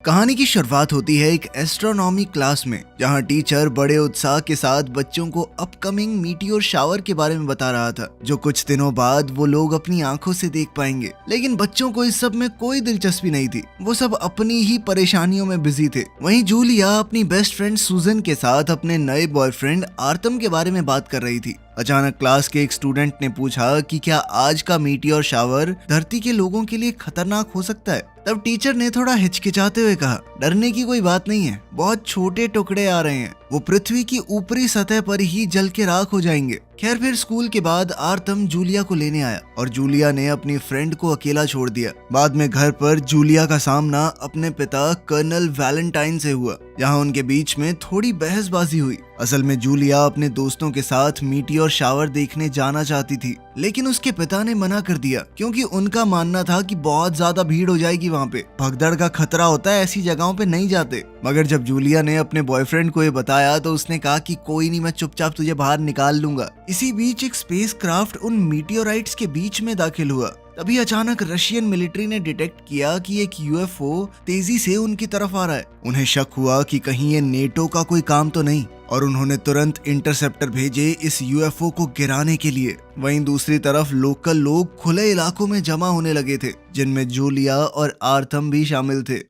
कहानी की शुरुआत होती है एक एस्ट्रोनॉमी क्लास में, जहां टीचर बड़े उत्साह के साथ बच्चों को अपकमिंग मीटियोर शावर के बारे में बता रहा था, जो कुछ दिनों बाद वो लोग अपनी आंखों से देख पाएंगे। लेकिन बच्चों को इस सब में कोई दिलचस्पी नहीं थी, वो सब अपनी ही परेशानियों में बिजी थे। वहीं जूलिया अपनी बेस्ट फ्रेंड सूजन के साथ अपने नए बॉयफ्रेंड आर्तम के बारे में बात कर रही थी। अचानक क्लास के एक स्टूडेंट ने पूछा कि क्या आज का मीटियोर शावर धरती के लोगों के लिए खतरनाक हो सकता है। तब टीचर ने थोड़ा हिचकिचाते हुए कहा, डरने की कोई बात नहीं है, बहुत छोटे टुकड़े आ रहे हैं, वो पृथ्वी की ऊपरी सतह पर ही जल के राख हो जाएंगे। खैर, फिर स्कूल के बाद आर्तम जूलिया को लेने आया और जूलिया ने अपनी फ्रेंड को अकेला छोड़ दिया। बाद में घर पर जूलिया का सामना अपने पिता कर्नल वैलेंटाइन से हुआ, जहां उनके बीच में थोड़ी बहसबाजी हुई। असल में जूलिया अपने दोस्तों के साथ मीटियोर शावर देखने जाना चाहती थी, लेकिन उसके पिता ने मना कर दिया क्योंकि उनका मानना था कि बहुत ज्यादा भीड़ हो जाएगी, वहाँ पे भगदड़ का खतरा होता है, ऐसी जगहों पे नहीं जाते। मगर जब जूलिया ने अपने बॉयफ्रेंड को ये बताया तो उसने कहा कि कोई नहीं, मैं चुपचाप तुझे बाहर निकाल लूंगा। इसी बीच एक स्पेसक्राफ्ट उन मीटियोराइट्स के बीच में दाखिल हुआ। तभी अचानक रशियन मिलिट्री ने डिटेक्ट किया कि एक यूएफओ तेजी से उनकी तरफ आ रहा है। उन्हें शक हुआ कि कहीं ये नेटो का कोई काम तो नहीं, और उन्होंने तुरंत इंटरसेप्टर भेजे इस यूएफओ को गिराने के लिए। वहीं दूसरी तरफ लोकल लोग खुले इलाकों में जमा होने लगे थे, जिनमें जूलिया और आर्थम भी शामिल थे।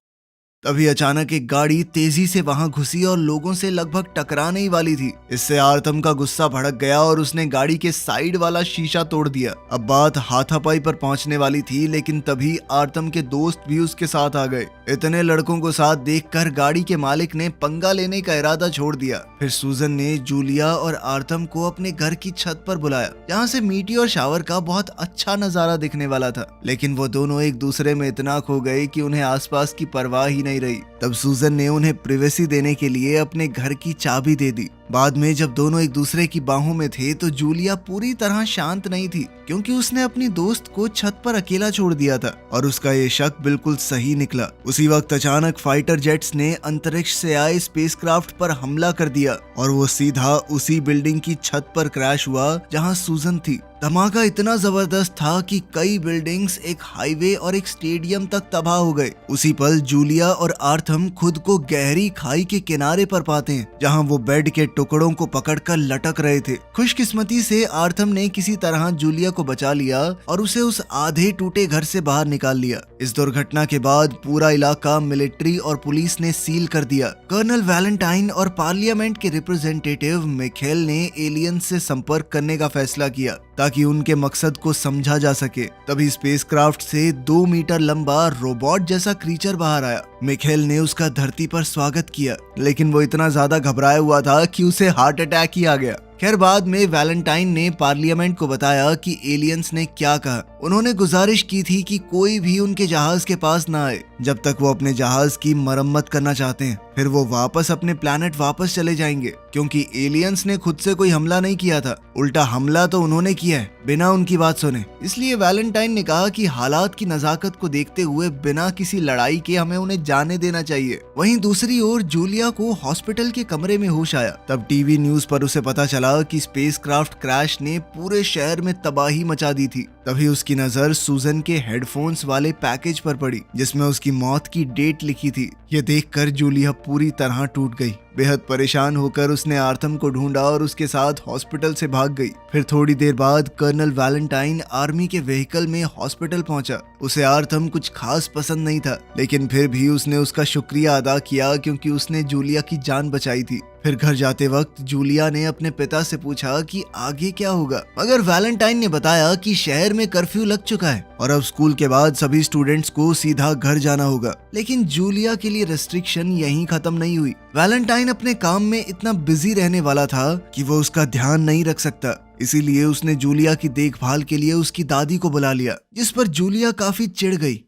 तभी अचानक एक गाड़ी तेजी से वहां घुसी और लोगों से लगभग टकराने ही वाली थी। इससे आर्थम का गुस्सा भड़क गया और उसने गाड़ी के साइड वाला शीशा तोड़ दिया। अब बात हाथापाई पर पहुंचने वाली थी, लेकिन तभी आर्थम के दोस्त भी उसके साथ आ गए। इतने लड़कों को साथ देखकर गाड़ी के मालिक ने पंगा लेने का इरादा छोड़ दिया। फिर सूजन ने जूलिया और आर्थम को अपने घर की छत पर बुलाया, जहाँ से मीटियोर शावर का बहुत अच्छा नजारा दिखने वाला था। लेकिन वो दोनों एक दूसरे में इतना खो गए कि उन्हें आसपास की परवाह ही नहीं रही। तब सूजन ने उन्हें प्रिवेसी देने के लिए अपने घर की चाबी दे दी। बाद में जब दोनों एक दूसरे की बाहों में थे तो जूलिया पूरी तरह शांत नहीं थी, क्योंकि उसने अपनी दोस्त को छत पर अकेला छोड़ दिया था और उसका ये शक बिल्कुल सही निकला। उसी वक्त अचानक फाइटर जेट्स ने अंतरिक्ष से आए स्पेसक्राफ्ट पर हमला कर दिया और वो सीधा उसी बिल्डिंग की छत पर क्रैश हुआ जहां सूजन थी। धमाका इतना जबरदस्त था कि कई बिल्डिंग्स, एक हाईवे और एक स्टेडियम तक तबाह हो गए। उसी पल जूलिया और आर्थम खुद को गहरी खाई के किनारे पर पाते हैं, जहां वो बेड के टुकड़ों को पकड़कर लटक रहे थे। खुशकिस्मती से आर्थम ने किसी तरह जूलिया को बचा लिया और उसे उस आधे टूटे घर से बाहर निकाल लिया। इस दुर्घटना के बाद पूरा इलाका मिलिट्री और पुलिस ने सील कर दिया। कर्नल वैलेंटाइन और पार्लियामेंट के रिप्रेजेंटेटिव मिखेल ने एलियंस से संपर्क करने का फैसला किया ताकि उनके मकसद को समझा जा सके। तभी स्पेसक्राफ्ट से 2 मीटर लंबा रोबोट जैसा क्रीचर बाहर आया। मिखेल ने उसका धरती पर स्वागत किया, लेकिन वो इतना ज्यादा घबराया हुआ था कि उसे हार्ट अटैक ही आ गया। खैर, बाद में वैलेंटाइन ने पार्लियामेंट को बताया कि एलियंस ने क्या कहा। उन्होंने गुजारिश की थी कि कोई भी उनके जहाज के पास ना आए जब तक वो अपने जहाज की मरम्मत करना चाहते हैं। फिर वो वापस अपने प्लैनेट वापस चले जाएंगे, क्योंकि एलियंस ने खुद से कोई हमला नहीं किया था, उल्टा हमला तो उन्होंने किया है बिना उनकी बात सुने। इसलिए वैलेंटाइन ने कहा कि हालात की नजाकत को देखते हुए बिना किसी लड़ाई के हमें उन्हें जाने देना चाहिए। वहीं दूसरी ओर जूलिया को हॉस्पिटल के कमरे में होश आया। तब टीवी न्यूज पर उसे पता चला कि स्पेसक्राफ्ट क्रैश ने पूरे शहर में तबाही मचा दी थी। तभी उसकी नजर सूजन के हेडफोन्स वाले पैकेज पर पड़ी, जिसमें उसकी मौत की डेट लिखी थी। यह देखकर जूलिया पूरी तरह टूट गई। बेहद परेशान होकर उसने आर्थम को ढूंढा और उसके साथ हॉस्पिटल से भाग गई। फिर थोड़ी देर बाद कर्नल वैलेंटाइन आर्मी के व्हीकल में हॉस्पिटल पहुंचा। उसे आर्थम कुछ खास पसंद नहीं था, लेकिन फिर भी उसने उसका शुक्रिया अदा किया क्योंकि उसने जूलिया की जान बचाई थी। फिर घर जाते वक्त जूलिया ने अपने पिता से पूछा कि आगे क्या होगा, मगर वैलेंटाइन ने बताया कि शहर में कर्फ्यू लग चुका है और अब स्कूल के बाद सभी स्टूडेंट्स को सीधा घर जाना होगा। लेकिन जूलिया के लिए रेस्ट्रिक्शन यहीं खत्म नहीं हुई। वैलेंटाइन अपने काम में इतना बिजी रहने वाला था कि वो उसका ध्यान नहीं रख सकता। इसीलिए उसने जूलिया की देखभाल के लिए उसकी दादी को बुला लिया, जिस पर जूलिया काफी चिढ़ गई।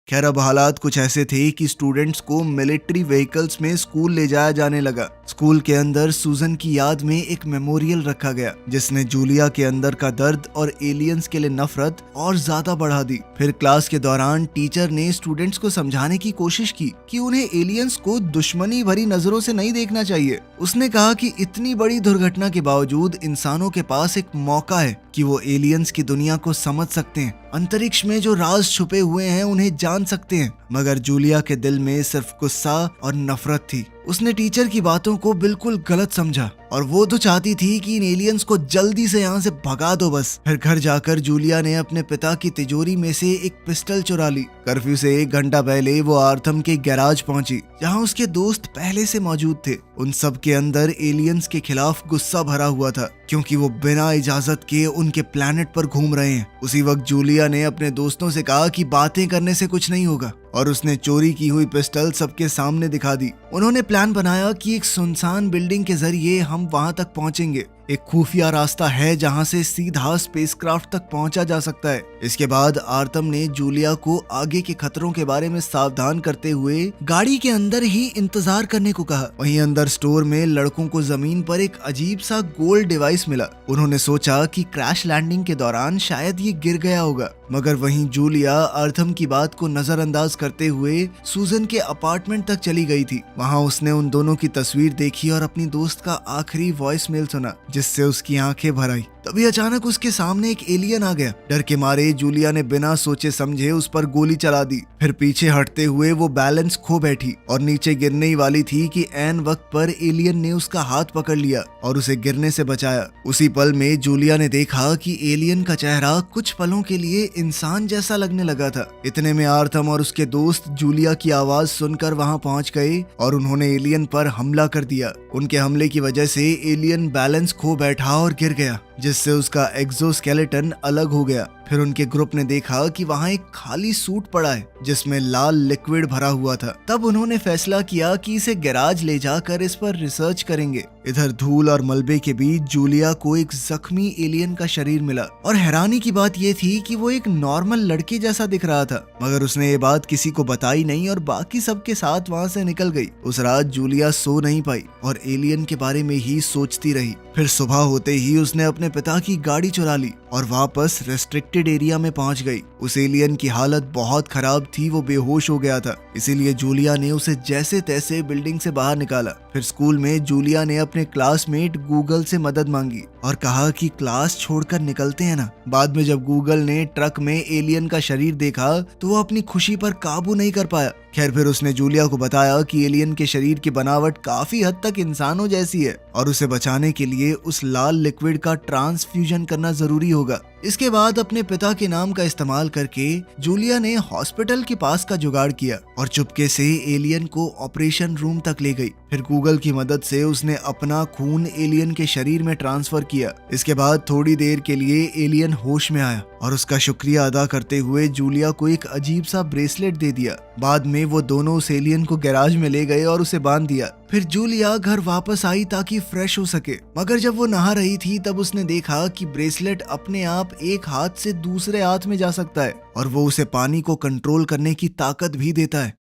खैर, अब हालात कुछ ऐसे थे कि स्टूडेंट्स को मिलिट्री व्हीकल्स में स्कूल ले जाया जाने लगा। स्कूल के अंदर सूजन की याद में एक मेमोरियल रखा गया, जिसने जूलिया के अंदर का दर्द और एलियंस के लिए नफरत और ज्यादा बढ़ा दी। फिर क्लास के दौरान टीचर ने स्टूडेंट्स को समझाने की कोशिश की कि उन्हें एलियंस को दुश्मनी भरी नजरों से नहीं देखना चाहिए। उसने कहा कि इतनी बड़ी दुर्घटना के बावजूद इंसानों के पास एक मौका है कि वो एलियंस की दुनिया को समझ सकते हैं, अंतरिक्ष में जो राज छुपे हुए हैं उन्हें जान सकते हैं। मगर जूलिया के दिल में सिर्फ गुस्सा और नफरत थी। उसने टीचर की बातों को बिल्कुल गलत समझा और वो तो चाहती थी कि इन एलियंस को जल्दी से यहाँ से भगा दो बस। फिर घर जाकर जूलिया ने अपने पिता की तिजोरी में से एक पिस्टल चुरा ली। कर्फ्यू से 1 घंटा पहले वो आर्थम के गैराज पहुंची, जहाँ उसके दोस्त पहले से मौजूद थे। उन सब के अंदर एलियंस के खिलाफ गुस्सा भरा हुआ था, क्योंकि वो बिना इजाजत के उनके प्लेनेट पर घूम रहे हैं। उसी वक्त जूलिया ने अपने दोस्तों से कहा कि बातें करने से कुछ नहीं होगा, और उसने चोरी की हुई पिस्टल सबके सामने दिखा दी। उन्होंने प्लान बनाया कि एक सुनसान बिल्डिंग के जरिए हम वहां तक पहुंचेंगे। एक खुफिया रास्ता है जहां से सीधा स्पेसक्राफ्ट तक पहुंचा जा सकता है। इसके बाद आर्थम ने जूलिया को आगे के खतरों के बारे में सावधान करते हुए गाड़ी के अंदर ही इंतजार करने को कहा। वहीं अंदर स्टोर में लड़कों को जमीन पर एक अजीब सा गोल्ड डिवाइस मिला। उन्होंने सोचा कि क्रैश लैंडिंग के दौरान शायद ये गिर गया होगा, मगर वहीं जूलिया आर्थम की बात को नजरअंदाज करते हुए सूजन के अपार्टमेंट तक चली गई थी। वहां उसने उन दोनों की तस्वीर देखी और अपनी दोस्त का आखिरी वॉइस मेल सुना, जिससे उसकी आंखें भर आई। तभी अचानक उसके सामने एक एलियन आ गया। डर के मारे जूलिया ने बिना सोचे समझे उस पर गोली चला दी। फिर पीछे हटते हुए वो बैलेंस खो बैठी और नीचे गिरने ही वाली थी कि ऐन वक्त पर एलियन ने उसका हाथ पकड़ लिया और उसे गिरने से बचाया। उसी पल में जूलिया ने देखा कि एलियन का चेहरा कुछ पलों के लिए इंसान जैसा लगने लगा था। इतने में आर्थम और उसके दोस्त जूलिया की आवाज सुनकर वहां पहुंच गए और उन्होंने एलियन पर हमला कर दिया। उनके हमले की वजह से एलियन बैलेंस खो बैठा और गिर गया, जिससे उसका एक्सोस्केलेटन अलग हो गया। फिर उनके ग्रुप ने देखा कि वहां एक खाली सूट पड़ा है जिसमें लाल लिक्विड भरा हुआ था। तब उन्होंने फैसला किया कि इसे गैराज ले जाकर इस पर रिसर्च करेंगे। इधर धूल और मलबे के बीच जूलिया को एक जख्मी एलियन का शरीर मिला और हैरानी की बात यह थी कि वो एक नॉर्मल लड़के जैसा दिख रहा था। मगर उसने ये बात किसी को बताई नहीं और बाकी सबके साथ वहां से निकल गई। उस रात जूलिया सो नहीं पाई और एलियन के बारे में ही सोचती रही। फिर सुबह होते ही उसने अपने पिता की गाड़ी चुरा ली और वापस रेस्ट्रिक्टेड एरिया में पहुंच गई। उस एलियन की हालत बहुत खराब थी, वो बेहोश हो गया था। इसीलिए जूलिया ने उसे जैसे तैसे बिल्डिंग से बाहर निकाला। फिर स्कूल में जूलिया ने अपने क्लासमेट गूगल से मदद मांगी और कहा कि क्लास छोड़कर निकलते हैं ना। बाद में जब गूगल ने ट्रक में एलियन का शरीर देखा तो वो अपनी खुशी पर काबू नहीं कर पाया। खैर, फिर उसने जूलिया को बताया कि एलियन के शरीर की बनावट काफी हद तक इंसानों जैसी है और उसे बचाने के लिए उस लाल लिक्विड का ट्रांसफ्यूजन करना जरूरी होगा। इसके बाद अपने पिता के नाम का इस्तेमाल करके जूलिया ने हॉस्पिटल के पास का जुगाड़ किया और चुपके से एलियन को ऑपरेशन रूम तक ले गई। फिर गूगल की मदद से उसने अपना खून एलियन के शरीर में ट्रांसफर किया। इसके बाद थोड़ी देर के लिए एलियन होश में आया और उसका शुक्रिया अदा करते हुए जूलिया को एक अजीब सा ब्रेसलेट दे दिया। बाद में वो दोनों उस एलियन को गैराज में ले गए और उसे बांध दिया। फिर जूलिया घर वापस आई ताकि फ्रेश हो सके, मगर जब वो नहा रही थी तब उसने देखा कि ब्रेसलेट अपने आप एक हाथ से दूसरे हाथ में जा सकता है और वो उसे पानी को कंट्रोल करने की ताकत भी देता है।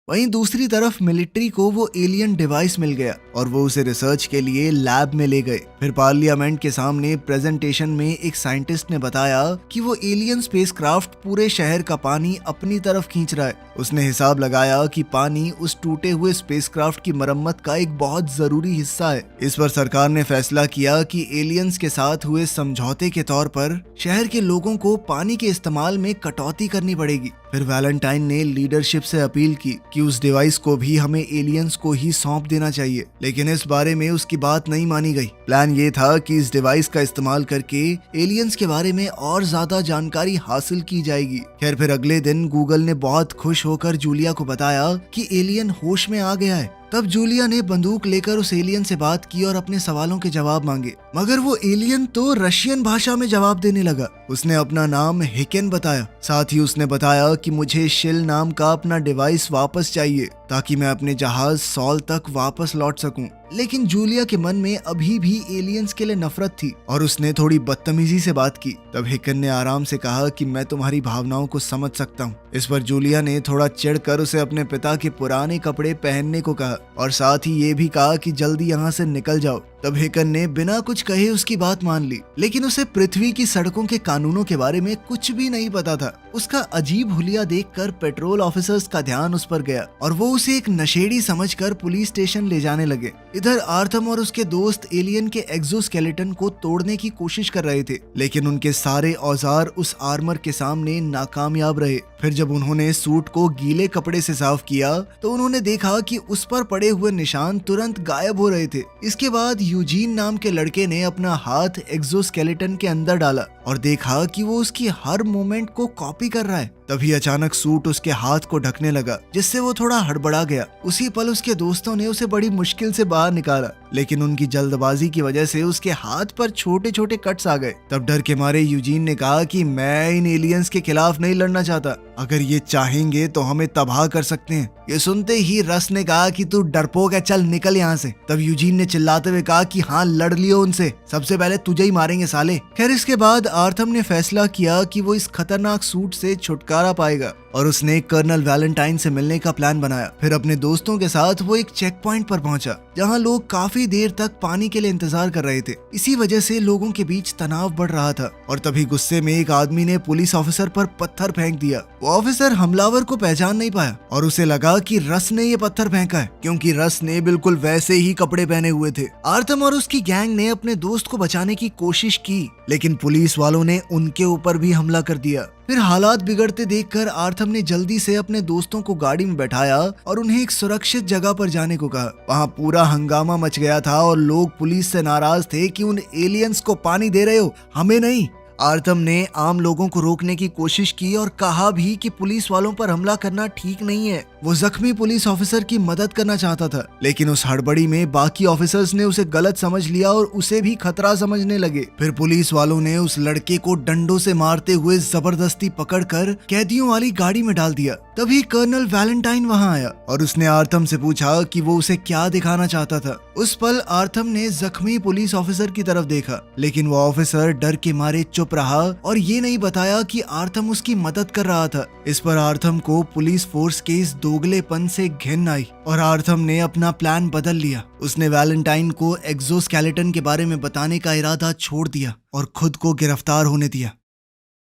वहीं दूसरी तरफ मिलिट्री को वो एलियन डिवाइस मिल गया और वो उसे रिसर्च के लिए लैब में ले गए। फिर पार्लियामेंट के सामने प्रेजेंटेशन में एक साइंटिस्ट ने बताया कि वो एलियन स्पेसक्राफ्ट पूरे शहर का पानी अपनी तरफ खींच रहा है। उसने हिसाब लगाया कि पानी उस टूटे हुए स्पेसक्राफ्ट की मरम्मत का एक बहुत जरूरी हिस्सा है। इस पर सरकार ने फैसला किया कि एलियंस के साथ हुए समझौते के तौर पर शहर के लोगों को पानी के इस्तेमाल में कटौती करनी पड़ेगी। फिर वैलेंटाइन ने लीडरशिप से अपील की कि उस डिवाइस को भी हमें एलियंस को ही सौंप देना चाहिए, लेकिन इस बारे में उसकी बात नहीं मानी गई। प्लान ये था कि इस डिवाइस का इस्तेमाल करके एलियंस के बारे में और ज्यादा जानकारी हासिल की जाएगी। खैर, फिर अगले दिन गूगल ने बहुत खुश होकर जूलिया को बताया कि एलियन होश में आ गया है। तब जूलिया ने बंदूक लेकर उस एलियन से बात की और अपने सवालों के जवाब मांगे, मगर वो एलियन तो रशियन भाषा में जवाब देने लगा। उसने अपना नाम हिकेन बताया। साथ ही उसने बताया कि मुझे शिल नाम का अपना डिवाइस वापस चाहिए ताकि मैं अपने जहाज सॉल तक वापस लौट सकूं। लेकिन जूलिया के मन में अभी भी एलियंस के लिए नफरत थी और उसने थोड़ी बदतमीजी से बात की। तब हिकन ने आराम से कहा कि मैं तुम्हारी भावनाओं को समझ सकता हूँ। इस पर जूलिया ने थोड़ा चिढ़कर उसे अपने पिता के पुराने कपड़े पहनने को कहा और साथ ही ये भी कहा कि जल्दी यहाँ से निकल जाओ। तब हिकन ने बिना कुछ कहे उसकी बात मान ली, लेकिन उसे पृथ्वी की सड़कों के कानूनों के बारे में कुछ भी नहीं पता था। उसका अजीब हुलिया देखकर पेट्रोल ऑफिसर्स का ध्यान उस पर गया और वो उसे एक नशेड़ी समझकर पुलिस स्टेशन ले जाने लगे। इधर आर्थम और उसके दोस्त एलियन के एक्सोस्केलेटन को तोड़ने की कोशिश कर रहे थे, लेकिन उनके सारे औजार उस आर्मर के सामने नाकामयाब रहे। फिर जब उन्होंने सूट को गीले कपड़े से साफ किया तो उन्होंने देखा कि उस पर पड़े हुए निशान तुरंत गायब हो रहे थे। इसके बाद यूजीन नाम के लड़के ने अपना हाथ एक्सोस्केलेटन के अंदर डाला और देखा कि वो उसकी हर मूवमेंट को कॉपी कर रहा है। तभी अचानक सूट उसके हाथ को ढकने लगा, जिससे वो थोड़ा हड़बड़ा गया। उसी पल उसके दोस्तों ने उसे बड़ी मुश्किल से बाहर निकाला, लेकिन उनकी जल्दबाजी की वजह से उसके हाथ पर छोटे छोटे कट्स आ गए। तब डर के मारे यूजीन ने कहा कि मैं इन एलियंस के खिलाफ नहीं लड़ना चाहता, अगर ये चाहेंगे तो हमें तबाह कर सकते हैं। ये सुनते ही रस ने कहा कि तू डरपोक है, चल निकल यहाँ से। तब यूजीन ने चिल्लाते हुए कहा कि हाँ लड़ लियो उनसे, सबसे पहले तुझे ही मारेंगे साले। खैर इसके बाद आर्थम ने फैसला किया कि वो इस खतरनाक सूट से छुटकारा पाएगा और उसने कर्नल वैलेंटाइन से मिलने का प्लान बनाया। फिर अपने दोस्तों के साथ वो एक चेक पॉइंट पर पहुंचा, जहां लोग काफी देर तक पानी के लिए इंतजार कर रहे थे। इसी वजह से लोगों के बीच तनाव बढ़ रहा था और तभी गुस्से में एक आदमी ने पुलिस ऑफिसर पर पत्थर फेंक दिया। वो ऑफिसर हमलावर को पहचान नहीं पाया और उसे लगा कि रस ने ये पत्थर फेंका है, क्योंकि रस ने बिल्कुल वैसे ही कपड़े पहने हुए थे। आर्थम और उसकी गैंग ने अपने दोस्त को बचाने की कोशिश की, लेकिन पुलिस वालों ने उनके ऊपर भी हमला कर दिया। फिर हालात बिगड़ते देखकर आर्थम ने जल्दी से अपने दोस्तों को गाड़ी में बैठाया और उन्हें एक सुरक्षित जगह पर जाने को कहा। वहाँ पूरा हंगामा मच गया था और लोग पुलिस से नाराज थे कि उन एलियंस को पानी दे रहे हो, हमें नहीं। आर्थम ने आम लोगों को रोकने की कोशिश की और कहा भी कि पुलिस वालों पर हमला करना ठीक नहीं है। वो जख्मी पुलिस ऑफिसर की मदद करना चाहता था, लेकिन उस हड़बड़ी में बाकी ऑफिसर्स ने उसे गलत समझ लिया और उसे भी खतरा समझने लगे। फिर पुलिस वालों ने उस लड़के को डंडों से मारते हुए जबरदस्ती पकड़कर कैदियों वाली गाड़ी में डाल दिया। तभी कर्नल वैलेंटाइन वहां आया और उसने आर्थम से पूछा कि वो उसे क्या दिखाना चाहता था। उस पल आर्थम ने जख्मी पुलिस ऑफिसर की तरफ देखा, लेकिन वो ऑफिसर डर के मारे चुप रहा और ये नहीं बताया कि आर्थम उसकी मदद कर रहा था। इस पर आर्थम को पुलिस फोर्स के इस दोगलेपन से घिन आई और आर्थम ने अपना प्लान बदल लिया। उसने वैलेंटाइन को एक्सोस्केलेटन के बारे में बताने का इरादा छोड़ दिया और खुद को गिरफ्तार होने दिया।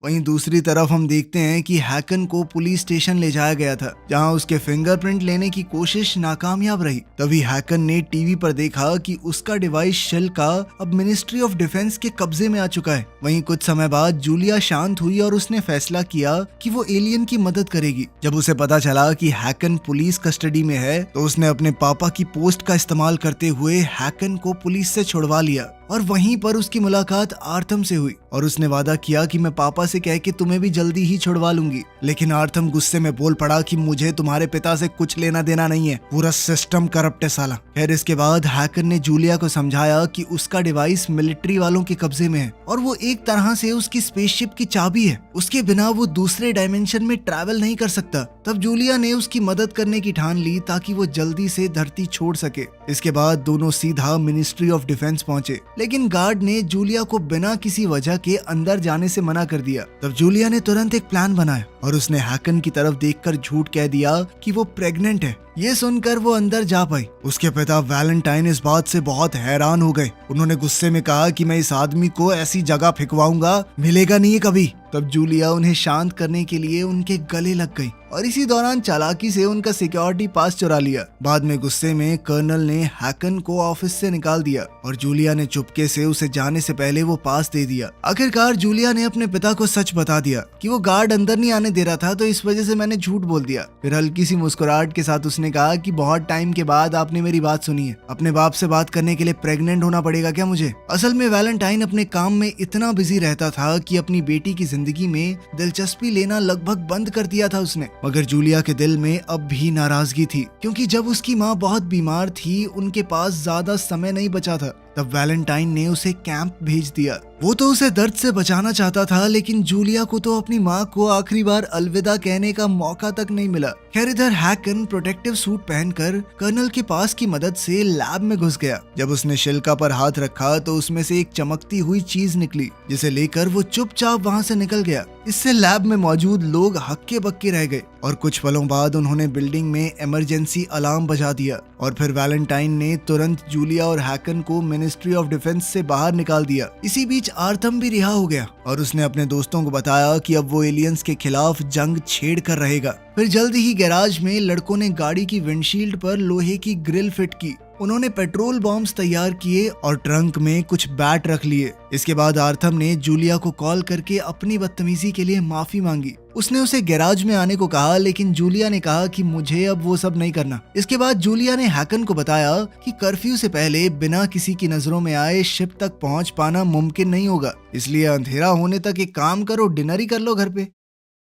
वहीं दूसरी तरफ हम देखते हैं कि हैकन को पुलिस स्टेशन ले जाया गया था, जहां उसके फिंगरप्रिंट लेने की कोशिश नाकामयाब रही। तभी हैकन ने टीवी पर देखा कि उसका डिवाइस शेल का अब मिनिस्ट्री ऑफ डिफेंस के कब्जे में आ चुका है। वहीं कुछ समय बाद जूलिया शांत हुई और उसने फैसला किया कि वो एलियन की मदद करेगी। जब उसे पता चला कि हैकन पुलिस कस्टडी में है तो उसने अपने पापा की पोस्ट का इस्तेमाल करते हुए हैकन को पुलिस से छुड़वा लिया और वहीं पर उसकी मुलाकात आर्थम से हुई और उसने वादा किया कि मैं पापा से कह के तुम्हें भी जल्दी ही छुड़वा लूंगी। लेकिन आर्थम गुस्से में बोल पड़ा कि मुझे तुम्हारे पिता से कुछ लेना देना नहीं है, पूरा सिस्टम करप्ट है साला। खैर इसके बाद हैकर ने जूलिया को समझाया कि उसका डिवाइस मिलिट्री वालों के कब्जे में है और वो एक तरह से उसकी स्पेसशिप की चाबी है, उसके बिना वो दूसरे डायमेंशन में ट्रैवल नहीं कर सकता। तब जूलिया ने उसकी मदद करने की ठान ली ताकि वो जल्दी से धरती छोड़ सके। इसके बाद दोनों सीधा मिनिस्ट्री ऑफ डिफेंस पहुंचे, लेकिन गार्ड ने जूलिया को बिना किसी वजह के अंदर जाने से मना कर दिया। तब जूलिया ने तुरंत एक प्लान बनाया और उसने हैकन की तरफ देखकर झूठ कह दिया कि वो प्रेग्नेंट है। ये सुनकर वो अंदर जा पाई। उसके पिता वैलेंटाइन इस बात से बहुत हैरान हो गए। उन्होंने गुस्से में कहा कि मैं इस आदमी को ऐसी जगह फेंकवाऊंगा, मिलेगा नहीं कभी। तब जूलिया उन्हें शांत करने के लिए उनके गले लग गई और इसी दौरान चालाकी से उनका सिक्योरिटी पास चुरा लिया। बाद में गुस्से में कर्नल ने हैकन को ऑफिस से निकाल दिया और जूलिया ने चुपके से उसे जाने से पहले वो पास दे दिया। आखिरकार जूलिया ने अपने पिता को सच बता दिया कि वो गार्ड अंदर नहीं आने दे रहा था, तो इस वजह से मैंने झूठ बोल दिया। फिर हल्की सी मुस्कुराहट के साथ उसने कहा कि बहुत टाइम के बाद आपने मेरी बात सुनी है, अपने बाप से बात करने के लिए प्रेग्नेंट होना पड़ेगा क्या मुझे? असल में वैलेंटाइन अपने काम में इतना बिजी रहता था कि अपनी बेटी की जिंदगी में दिलचस्पी लेना लगभग बंद कर दिया था उसने। मगर जूलिया के दिल में अब भी नाराजगी थी, क्योंकि जब उसकी माँ बहुत बीमार थी उनके पास ज्यादा समय नहीं बचा था। तब वैलेंटाइन ने उसे कैंप भेज दिया। वो तो उसे दर्द से बचाना चाहता था, लेकिन जूलिया को तो अपनी माँ को आखिरी बार अलविदा कहने का मौका तक नहीं मिला। खैर इधर हैकन प्रोटेक्टिव सूट पहनकर कर्नल के पास की मदद से लैब में घुस गया। जब उसने शिल्का पर हाथ रखा तो उसमें से एक चमकती हुई चीज निकली, जिसे लेकर वो चुपचाप वहाँ से निकल गया। इससे लैब में मौजूद लोग हक्के बक्के रह गए और कुछ पलों बाद उन्होंने बिल्डिंग में इमरजेंसी अलार्म बजा दिया और फिर वैलेंटाइन ने तुरंत जूलिया और हैकन को मिनिस्ट्री ऑफ डिफेंस से बाहर निकाल दिया। इसी बीच आर्थम भी रिहा हो गया और उसने अपने दोस्तों को बताया कि अब वो एलियंस के खिलाफ जंग छेड़ कर रहेगा। फिर जल्दी ही गैराज में लड़कों ने गाड़ी की विंडशील्ड पर लोहे की ग्रिल फिट की उन्होंने पेट्रोल बॉम्ब्स तैयार किए और ट्रंक में कुछ बैट रख लिए। इसके बाद आर्थम ने जूलिया को कॉल करके अपनी बदतमीजी के लिए माफी मांगी। उसने उसे गैराज में आने को कहा, लेकिन जूलिया ने कहा कि मुझे अब वो सब नहीं करना। इसके बाद जूलिया ने हैकन को बताया कि कर्फ्यू से पहले बिना किसी की नजरों में आए शिप तक पहुंच पाना मुमकिन नहीं होगा, इसलिए अंधेरा होने तक एक काम करो, डिनर ही कर लो घर पे।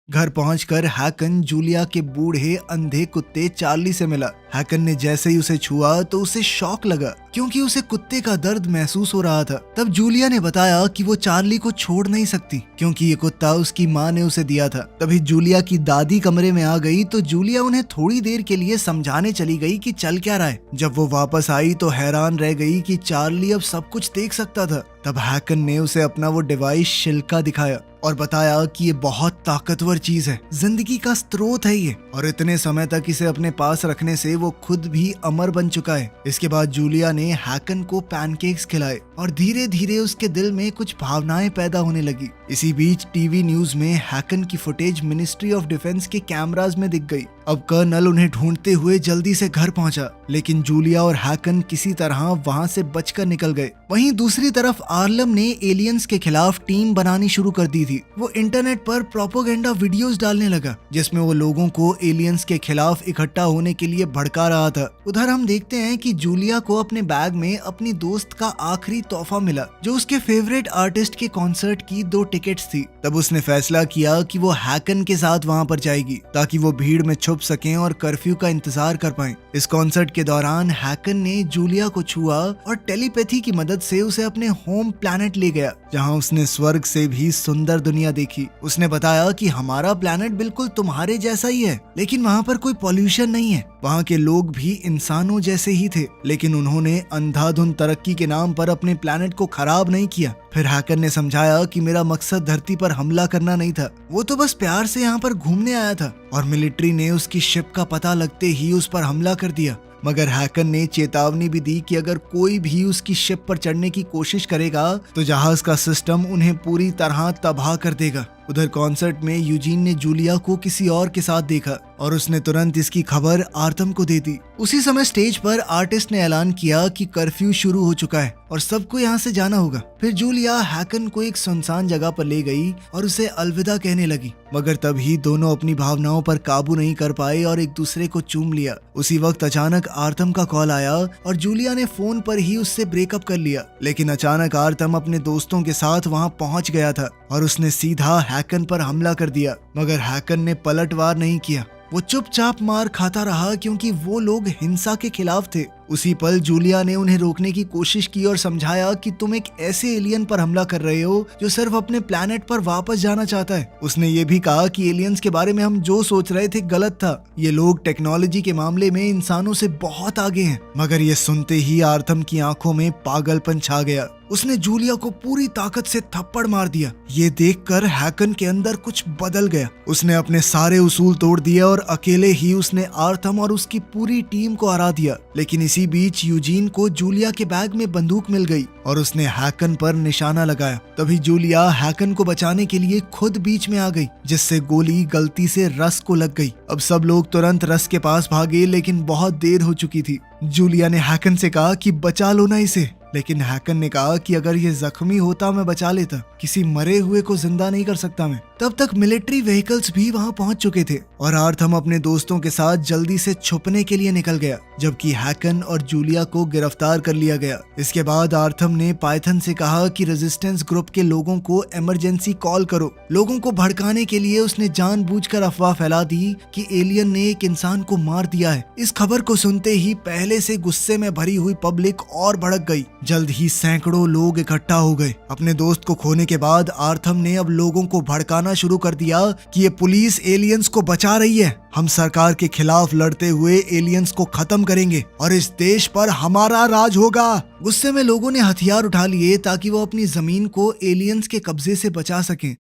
घर पहुंचकर हैकन जूलिया के बूढ़े अंधे कुत्ते चार्ली से मिला। हैकन ने जैसे ही उसे छुआ तो उसे शॉक लगा, क्योंकि उसे कुत्ते का दर्द महसूस हो रहा था। तब जूलिया ने बताया कि वो चार्ली को छोड़ नहीं सकती, क्योंकि ये कुत्ता उसकी माँ ने उसे दिया था। तभी जूलिया की दादी कमरे में आ गई तो जूलिया उन्हें थोड़ी देर के लिए समझाने चली गई कि चल क्या रहा है। जब वो वापस आई तो हैरान रह गई कि चार्ली अब सब कुछ देख सकता था। तब हैकन ने उसे अपना वो डिवाइस शिल्का दिखाया और बताया कि ये बहुत ताकतवर चीज है, जिंदगी का स्रोत है ये, और इतने समय तक इसे अपने पास रखने से वो खुद भी अमर बन चुका है। इसके बाद जूलिया ने हैकन को पैनकेक्स खिलाए और धीरे धीरे उसके दिल में कुछ भावनाएं पैदा होने लगी। इसी बीच टीवी न्यूज में हैकन की फुटेज मिनिस्ट्री ऑफ डिफेंस के कैमरास में दिख गई। अब कर्नल उन्हें ढूंढते हुए जल्दी से घर पहुंचा, लेकिन जूलिया और हैकन किसी तरह वहां से बचकर निकल गए। वहीं दूसरी तरफ आर्लम ने एलियंस के खिलाफ टीम बनानी शुरू कर दी थी। वो इंटरनेट पर प्रोपोगेंडा वीडियोस डालने लगा, जिसमें वो लोगों को एलियंस के खिलाफ इकट्ठा होने के लिए भड़का रहा था। उधर हम देखते हैं कि जूलिया को अपने बैग में अपनी दोस्त का आखिरी तोहफा मिला, जो उसके फेवरेट आर्टिस्ट के कॉन्सर्ट की 2 टिकट्स थी। तब उसने फैसला किया कि वो हैकन के साथ वहां पर जाएगी, ताकि वो भीड़ में छुप सकें और कर्फ्यू का इंतजार कर पाएं। इस कॉन्सर्ट के दौरान हैकन ने जूलिया को छुआ और टेलीपैथी की मदद से उसे अपने होम प्लैनेट ले गया, जहां उसने स्वर्ग से भी सुंदर दुनिया देखी। उसने बताया कि हमारा प्लैनेट बिल्कुल तुम्हारे जैसा ही है, लेकिन वहां पर कोई पॉल्यूशन नहीं है। वहां के लोग भी इंसानों जैसे ही थे, लेकिन उन्होंने अंधाधुंध तरक्की के नाम पर अपने प्लैनेट को खराब नहीं किया। फिर हैकन ने समझाया कि मेरा मकसद धरती पर हमला करना नहीं था, वो तो बस प्यार से यहाँ पर घूमने आया था, और मिलिट्री ने उसकी शिप का पता लगते ही उस पर हमला कर दिया। मगर हैकन ने चेतावनी भी दी कि अगर कोई भी उसकी शिप पर चढ़ने की कोशिश करेगा तो जहाज का सिस्टम उन्हें पूरी तरह तबाह कर देगा। उधर कॉन्सर्ट में यूजीन ने जूलिया को किसी और के साथ देखा और उसने तुरंत इसकी खबर आर्थम को दे दी। उसी समय स्टेज पर आर्टिस्ट ने ऐलान किया कि कर्फ्यू शुरू हो चुका है और सबको यहाँ से जाना होगा। फिर जूलिया हैकन को एक सुनसान जगह पर ले गई और उसे अलविदा कहने लगी, मगर तभी दोनों अपनी भावनाओं पर काबू नहीं कर पाए और एक दूसरे को चूम लिया। उसी वक्त अचानक आर्थम का कॉल आया और जूलिया ने फोन पर ही उससे ब्रेकअप कर लिया। लेकिन अचानक आर्थम अपने दोस्तों के साथ वहाँ पहुँच गया था और उसने सीधा हैकन पर हमला कर दिया, मगर हैकन ने पलटवार नहीं किया। वो चुपचाप मार खाता रहा, क्योंकि वो लोग हिंसा के खिलाफ थे। उसी पल जूलिया ने उन्हें रोकने की कोशिश की और समझाया कि तुम एक ऐसे एलियन पर हमला कर रहे हो जो सिर्फ अपने प्लैनेट पर वापस जाना चाहता है। उसने ये भी कहा कि एलियंस के बारे में हम जो सोच रहे थे गलत था, ये लोग टेक्नोलॉजी के मामले में इंसानों से बहुत आगे हैं। मगर ये सुनते ही आर्थम की आंखों में पागलपन छा गया। उसने जूलिया को पूरी ताकत से थप्पड़ मार दिया। ये देखकर हैकन के अंदर कुछ बदल गया। उसने अपने सारे उसूल तोड़ दिए और अकेले ही उसने आर्थम और उसकी पूरी टीम को हरा दिया। लेकिन इसी बीच यूजीन को जूलिया के बैग में बंदूक मिल गई और उसने हैकन पर निशाना लगाया। तभी जूलिया हैकन को बचाने के लिए खुद बीच में आ गई, जिससे गोली गलती से रस को लग गई। अब सब लोग तुरंत रस के पास भागे, लेकिन बहुत देर हो चुकी थी। जूलिया ने हैकन से कहा कि बचा लो ना इसे, लेकिन हैकन ने कहा कि अगर ये जख्मी होता मैं बचा लेता, किसी मरे हुए को जिंदा नहीं कर सकता मैं। तब तक मिलिट्री व्हीकल्स भी वहां पहुंच चुके थे और आर्थम अपने दोस्तों के साथ जल्दी से छुपने के लिए निकल गया, जबकि हैकन और जूलिया को गिरफ्तार कर लिया गया। इसके बाद आर्थम ने पाइथन से कहा कि रेजिस्टेंस ग्रुप के लोगों को इमरजेंसी कॉल करो। लोगों को भड़काने के लिए उसने जानबूझकर अफवाह फैला दी कि एलियन ने एक इंसान को मार दिया है। इस खबर को सुनते ही पहले से गुस्से में भरी हुई पब्लिक और भड़क गई। जल्द ही सैकड़ों लोग इकट्ठा हो गए। अपने दोस्त को खोने के बाद आर्थम ने अब लोगों को भड़काना शुरू कर दिया कि ये पुलिस एलियंस को बचा रही है। हम सरकार के खिलाफ लड़ते हुए एलियंस को खत्म करेंगे और इस देश पर हमारा राज होगा। गुस्से में लोगों ने हथियार उठा लिए ताकि वो अपनी जमीन को एलियंस के कब्जे से बचा सकें।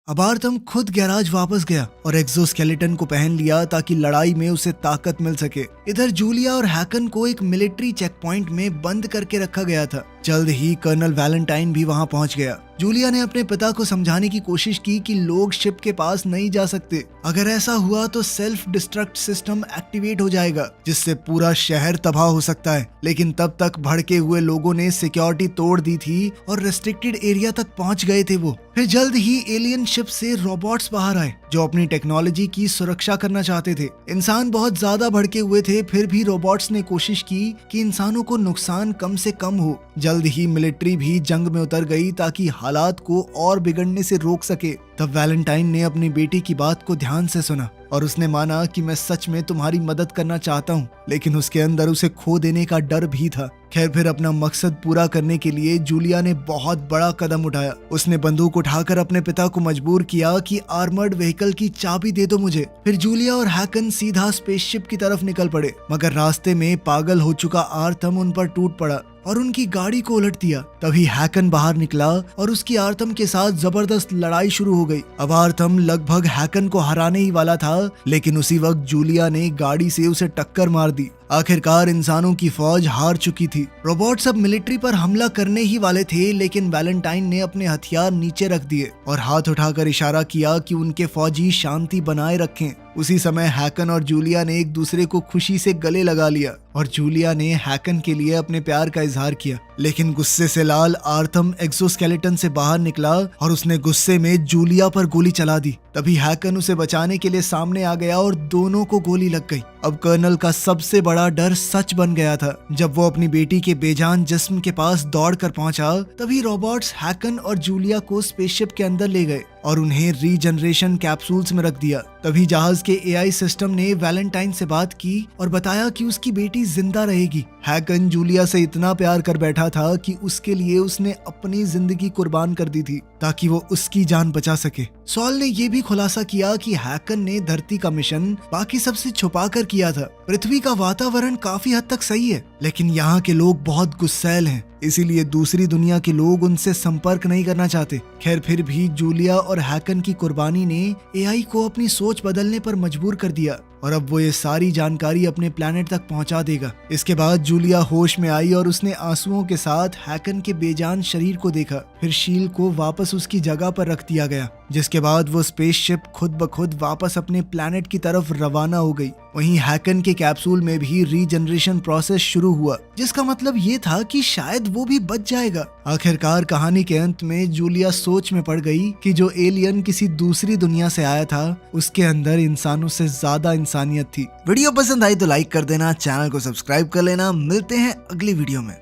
अब आर्थम खुद गैराज वापस गया और एक्सोस्केलेटन को पहन लिया ताकि लड़ाई में उसे ताकत मिल सके। इधर जूलिया और हैकन को एक मिलिट्री चेक पॉइंट में बंद करके रखा गया था। जल्द ही कर्नल वैलेंटाइन भी वहां पहुंच गया। जूलिया ने अपने पिता को समझाने की कोशिश की कि लोग शिप के पास नहीं जा सकते। अगर ऐसा हुआ तो सेल्फ डिस्ट्रक्ट सिस्टम एक्टिवेट हो जाएगा, जिससे पूरा शहर तबाह हो सकता है। लेकिन तब तक भड़के हुए लोगों ने सिक्योरिटी तोड़ दी थी और रेस्ट्रिक्टेड एरिया तक पहुंच गए थे वो। फिर जल्द ही एलियन शिप से रोबोट्स बाहर आए जो अपनी टेक्नोलॉजी की सुरक्षा करना चाहते थे। इंसान बहुत ज्यादा भड़के हुए थे, फिर भी रोबोट्स ने कोशिश की कि इंसानों को नुकसान कम से कम हो। जल्द ही मिलिट्री भी जंग में उतर गई ताकि हालात को और बिगड़ने से रोक सके। तब वैलेंटाइन ने अपनी बेटी की बात को ध्यान से सुना और उसने माना कि मैं सच में तुम्हारी मदद करना चाहता हूँ, लेकिन उसके अंदर उसे खो देने का डर भी था। खैर, फिर अपना मकसद पूरा करने के लिए जूलिया ने बहुत बड़ा कदम उठाया। उसने बंदूक उठाकर अपने पिता को मजबूर किया कि आर्मर्ड व्हीकल की चाबी दे दो मुझे। फिर जूलिया और हैकन सीधा स्पेसशिप की तरफ निकल पड़े, मगर रास्ते में पागल हो चुका आर्थम उन पर टूट पड़ा और उनकी गाड़ी को उलट दिया। तभी हैकन बाहर निकला और उसकी आर्थम के साथ जबरदस्त लड़ाई शुरू हो गई। अब आर्थम लगभग हैकन को हराने ही वाला था, लेकिन उसी वक्त जूलिया ने गाड़ी से उसे टक्कर मार दी। आखिरकार इंसानों की फौज हार चुकी थी। रोबोट्स अब मिलिट्री पर हमला करने ही वाले थे, लेकिन वैलेंटाइन ने अपने हथियार नीचे रख दिए और हाथ उठाकर इशारा किया कि उनके फौजी शांति बनाए रखें। उसी समय हैकन और जूलिया ने एक दूसरे को खुशी से गले लगा लिया और जूलिया ने हैकन के लिए अपने प्यार का इजहार किया। लेकिन गुस्से से लाल आर्थम एक्सोस्केलेटन से बाहर निकला और उसने गुस्से में जूलिया पर गोली चला दी। तभी हैकन उसे बचाने के लिए सामने आ गया और दोनों को गोली लग गई। अब कर्नल का सबसे बड़ा डर सच बन गया था। जब वो अपनी बेटी के बेजान जिस्म के पास दौड़कर पहुंचा, तभी रोबोट्स हैकन और जूलिया को स्पेसशिप के अंदर ले गए और उन्हें रीजनरेशन कैप्सूल्स में रख दिया। तभी जहाज के एआई सिस्टम ने वैलेंटाइन से बात की और बताया कि उसकी बेटी जिंदा रहेगी। हैकन जूलिया से इतना प्यार कर बैठा था कि उसके लिए उसने अपनी जिंदगी कुर्बान कर दी थी ताकि वो उसकी जान बचा सके। सॉल ने यह भी खुलासा किया कि हैकन ने धरती का मिशन बाकी सबसे छुपा कर किया था। पृथ्वी का वातावरण काफी हद तक सही है, लेकिन यहाँ के लोग बहुत गुस्सैल हैं, इसीलिए दूसरी दुनिया के लोग उनसे संपर्क नहीं करना चाहते। खैर, फिर भी जूलिया और हैकन की कुर्बानी ने एआई को अपनी सोच बदलने पर मजबूर कर दिया और अब वो ये सारी जानकारी अपने प्लेनेट तक पहुंचा देगा। इसके बाद जूलिया होश में आई और उसने आंसुओं के साथ हैकन के बेजान शरीर को देखा। फिर शील को वापस उसकी जगह पर रख दिया गया, जिसके बाद वो स्पेसशिप खुद ब खुद वापस अपने प्लेनेट की तरफ रवाना हो गई। वहीं हैकन के कैप्सूल में भी रीजनरेशन प्रोसेस शुरू हुआ, जिसका मतलब ये था कि शायद वो भी बच जाएगा। आखिरकार कहानी के अंत में जूलिया सोच में पड़ गई कि जो एलियन किसी दूसरी दुनिया से आया था, उसके अंदर इंसानों से ज्यादा इंसानियत थी। वीडियो पसंद आई तो लाइक कर देना, चैनल को सब्सक्राइब कर लेना। मिलते हैं अगली वीडियो में।